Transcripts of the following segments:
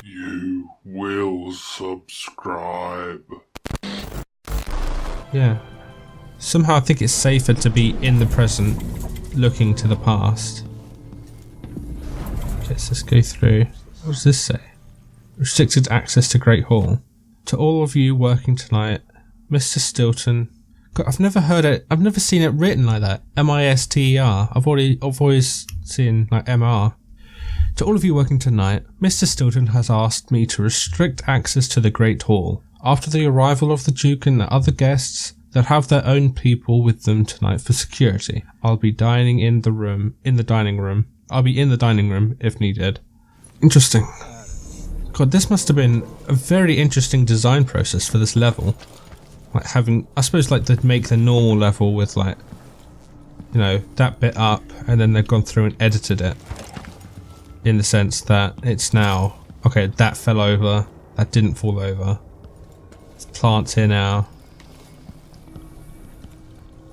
you will subscribe. Yeah. Somehow I think it's safer to be in the present, looking to the past. Okay, so let's go through. What does this say? Restricted access to Great Hall. To all of you working tonight, Mr. Stilton. God, I've never heard it. I've never seen it written like that. M-I-S-T-E-R. I've always seen like M-R. To all of you working tonight, Mr. Stilton has asked me to restrict access to the Great Hall. After the arrival of the Duke and the other guests, they'll have their own people with them tonight for security. I'll be dining in the dining room. I'll be in the dining room if needed. Interesting. God, this must have been a very interesting design process for this level. Like having, I suppose, like they'd make the normal level with like, you know, that bit up, and then they've gone through and edited it. In the sense that it's now, okay, that fell over, that didn't fall over. There's plants here now.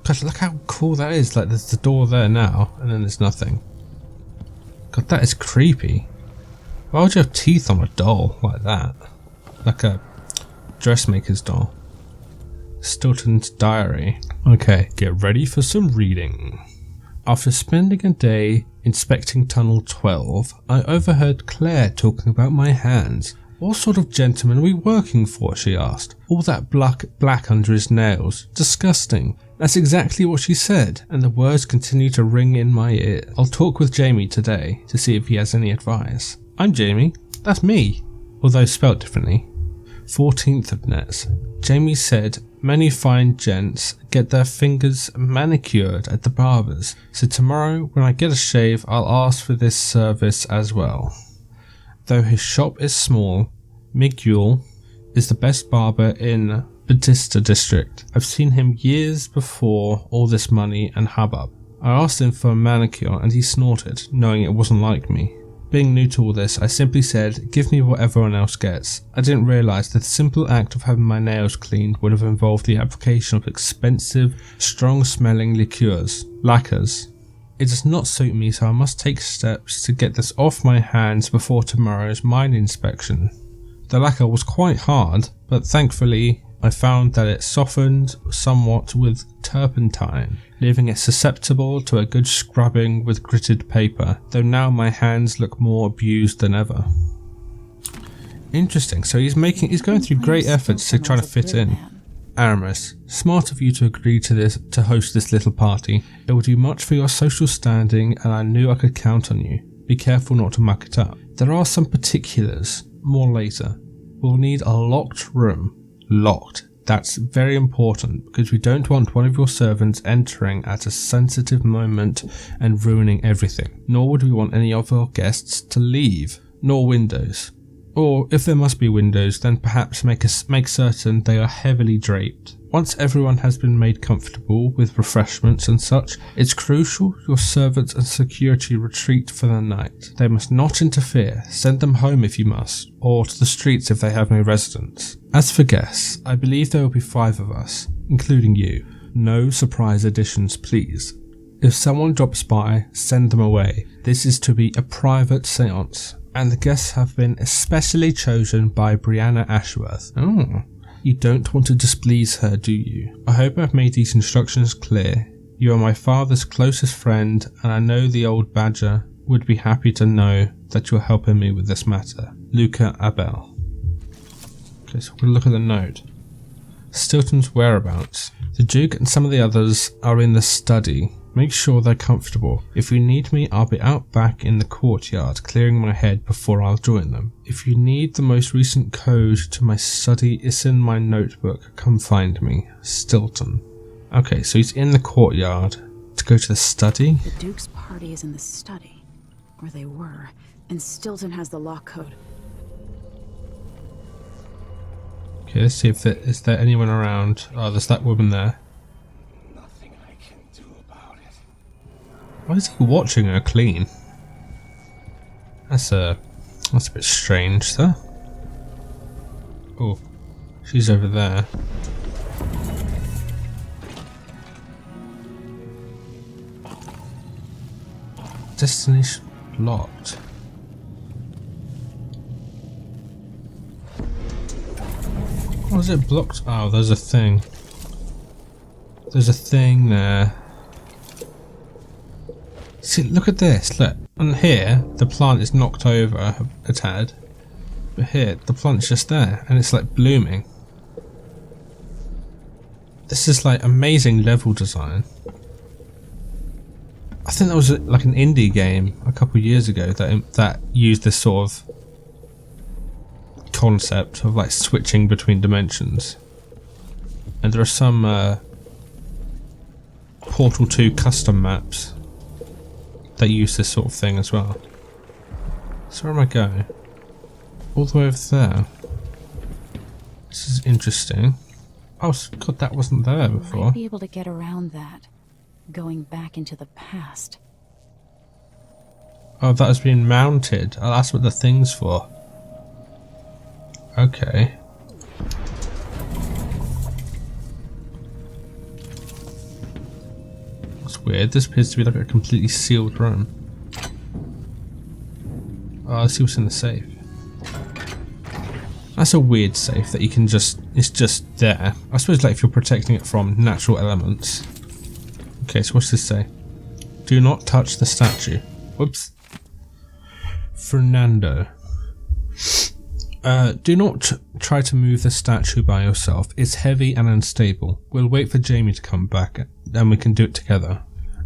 God, look how cool that is. Like there's the door there now, and then there's nothing. God, that is creepy. Why would you have teeth on a doll like that? Like a dressmaker's doll. Stilton's diary. Okay, get ready for some reading. After spending a day inspecting Tunnel 12, I overheard Claire talking about my hands. What sort of gentleman are we working for, she asked. All that black under his nails. Disgusting. That's exactly what she said, and the words continue to ring in my ear. I'll talk with Jamie today to see if he has any advice. I'm Jamie. That's me. Although spelt differently. 14th of Nets. Jamie said many fine gents get their fingers manicured at the barber's, so tomorrow when I get a shave I'll ask for this service as well. Though his shop is small, Miguel is the best barber in Batista district. I've seen him years before all this money and hubbub. I asked him for a manicure and he snorted, knowing it wasn't like me. Being new to all this, I simply said, give me what everyone else gets. I didn't realise that the simple act of having my nails cleaned would have involved the application of expensive, strong-smelling lacquers. It does not suit me, so I must take steps to get this off my hands before tomorrow's mine inspection. The lacquer was quite hard, but thankfully I found that it softened somewhat with turpentine, leaving it susceptible to a good scrubbing with gritted paper, though now my hands look more abused than ever. Interesting, so he's going through great efforts to try to fit in. Aramis, smart of you to agree to host this little party. It will do much for your social standing and I knew I could count on you. Be careful not to muck it up. There are some particulars, more later. We'll need a locked room. Locked. That's very important because we don't want one of your servants entering at a sensitive moment and ruining everything. Nor would we want any of our guests to leave. Nor windows. Or if there must be windows, then perhaps make certain they are heavily draped. Once everyone has been made comfortable with refreshments and such, it's crucial your servants and security retreat for the night. They must not interfere. Send them home if you must, or to the streets if they have no residence. As for guests, I believe there will be 5 of us, including you. No surprise additions, please. If someone drops by, send them away. This is to be a private seance. And the guests have been especially chosen by Brianna Ashworth. Oh, you don't want to displease her, do you? I hope I've made these instructions clear. You are my father's closest friend, and I know the old badger would be happy to know that you're helping me with this matter. Luca Abel. Okay, so we'll look at the note. Stilton's whereabouts. The Duke and some of the others are in the study. Make sure they're comfortable. If you need me, I'll be out back in the courtyard, clearing my head before I'll join them. If you need the most recent code to my study, it's in my notebook. Come find me. Stilton. Okay, so he's in the courtyard. To go to the study? The Duke's party is in the study. Or they were. And Stilton has the lock code. Okay, let's see if is there anyone around. Oh, there's that woman there. Why is he watching her clean? That's a bit strange, sir. Oh, she's over there. Destination locked. Was it blocked? Oh, there's a thing. There's a thing there. See, look at this. Look. And here, the plant is knocked over a tad. But here, the plant's just there. And it's like blooming. This is like amazing level design. I think that was like an indie game a couple of years ago that used this sort of concept of like switching between dimensions. And there are some Portal 2 custom maps that use this sort of thing as well. So where am I going? All the way over there. This is interesting. Oh god, that wasn't there before. Might be able to get around that, going back into the past. Oh, that has been mounted. Oh, that's what the thing's for. Okay. That's weird. This appears to be like a completely sealed room. Oh, let's see what's in the safe. That's a weird safe that you can just... It's just there. I suppose like if you're protecting it from natural elements. Okay, so what's this say? Do not touch the statue. Whoops. Fernando. Do not try to move the statue by yourself. It's heavy and unstable. We'll wait for Jamie to come back and we can do it together.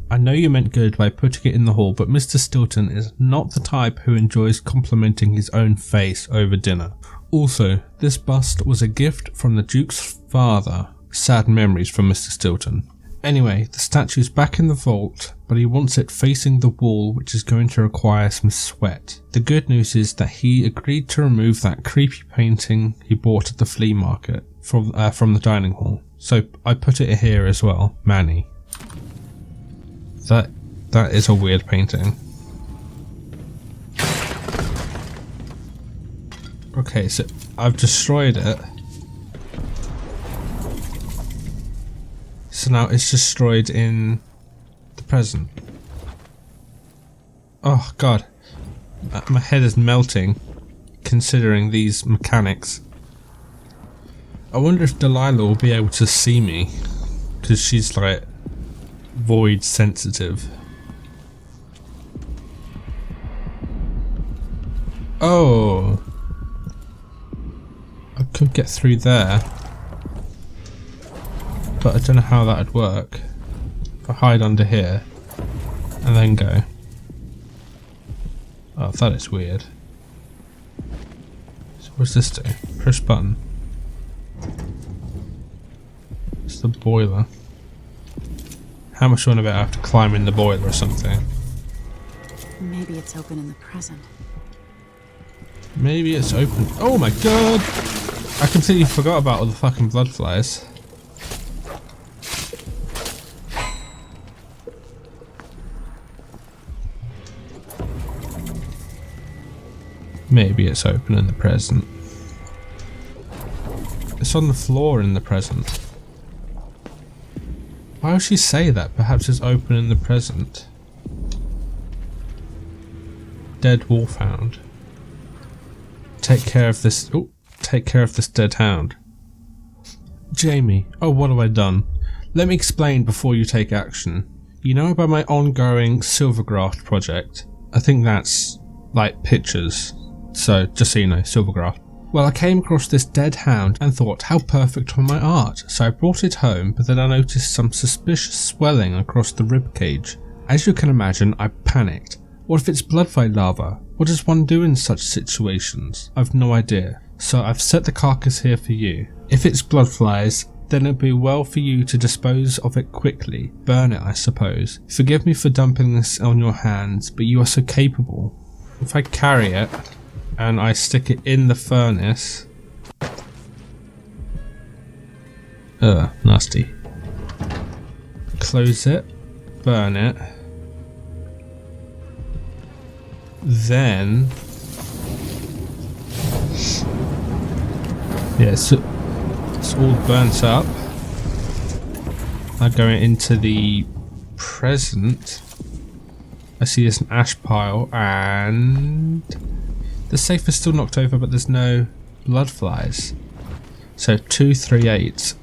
I know you meant good by putting it in the hall, but Mr. Stilton is not the type who enjoys complimenting his own face over dinner. Also, this bust was a gift from the Duke's father. Sad memories from Mr. Stilton. Anyway, the statue's back in the vault, but he wants it facing the wall, which is going to require some sweat. The good news is that he agreed to remove that creepy painting he bought at the flea market from the dining hall. So I put it here as well, Manny. That is a weird painting. Okay, so I've destroyed it. So now it's destroyed in the present. Oh god. My head is melting considering these mechanics. I wonder if Delilah will be able to see me. Because she's like void sensitive. Oh. I could get through there. But I don't know how that would work. If I hide under here and then go. Oh, that is weird. So what's this do? Push button. It's the boiler. How much on about I have to climb in the boiler or something? Maybe it's open in the present. Maybe it's open. Oh my god! I completely forgot about all the fucking blood flies. Maybe it's open in the present. It's on the floor in the present. Why would she say that? Perhaps it's open in the present. Dead wolfhound. Take care of this. Oh, take care of this dead hound. Jamie. Oh, what have I done? Let me explain before you take action. You know about my ongoing Silvergraft project? I think that's like pictures. So, just so you know, Silvergraft. Well, I came across this dead hound and thought, how perfect for my art. So I brought it home, but then I noticed some suspicious swelling across the rib cage. As you can imagine, I panicked. What if it's bloodfly larva? What does one do in such situations? I've no idea. So I've set the carcass here for you. If it's bloodflies, then it'd be well for you to dispose of it quickly. Burn it, I suppose. Forgive me for dumping this on your hands, but you are so capable. If I carry it and I stick it in the furnace. Ugh, nasty. Close it, burn it. Then yeah, so it's all burnt up. Now going into the present, I see there's an ash pile and the safe is still knocked over, but there's no blood flies. So 238